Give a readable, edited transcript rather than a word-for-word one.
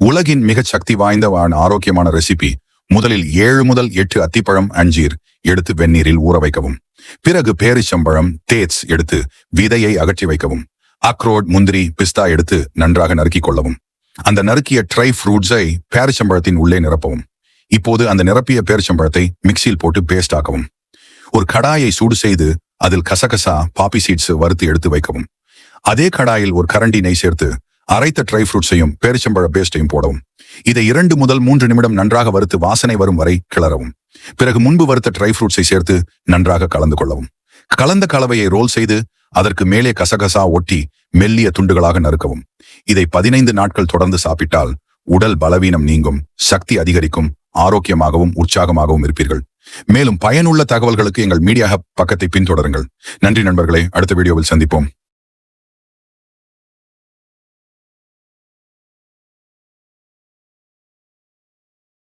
உலகின் மிக சக்தி வாய்ந்த ஆரோக்கியமான ரெசிபி. முதலில் 7 முதல் 8 அத்திப்பழம் அஞ்சீர் எடுத்து வெந்நீரில் ஊற வைக்கவும். பிறகு பேரிச்சம்பழம் டேட்ஸ் எடுத்து விதையை அகற்றி வைக்கவும். அக்ரோட், முந்திரி, பிஸ்தா எடுத்து நன்றாக நறுக்கிக் கொள்ளவும். அந்த நறுக்கிய ட்ரை ஃப்ரூட்ஸை பேரிச்சம்பழத்தின் உள்ளே நிரப்பவும். இப்போது அந்த நிரப்பிய பேரிச்சம்பழத்தை மிக்சியில் போட்டு பேஸ்ட் ஆக்கவும். ஒரு கடாயை சூடு செய்து அதில் கசகசா, பாப்பி சீட்ஸ் வறுத்து எடுத்து வைக்கவும். அதே கடாயில் ஒரு கரண்டி நெய் சேர்த்து அரைத்த ட்ரை ஃப்ரூட்ஸையும் பேரிச்சம்பழ பேஸ்டையும் போடவும். இதை 2 முதல் 3 நிமிடம் நன்றாக வறுத்து வாசனை வரும் வரை கிளறவும். பிறகு முன்பு வறுத்த ட்ரை ஃப்ரூட்ஸை சேர்த்து நன்றாக கலந்து கொள்ளவும். கலந்த கலவையை ரோல் செய்து அதற்கு மேலே கசகசா ஒட்டி மெல்லிய துண்டுகளாக நறுக்கவும். இதை 15 நாட்கள் தொடர்ந்து சாப்பிட்டால் உடல் பலவீனம் நீங்கும், சக்தி அதிகரிக்கும், ஆரோக்கியமாகவும் உற்சாகமாகவும் இருப்பீர்கள். மேலும் பயனுள்ள தகவல்களுக்கு எங்கள் மீடியா ஹப் பக்கத்தை பின்தொடருங்கள். நன்றி நண்பர்களே, அடுத்த வீடியோவில் சந்திப்போம்.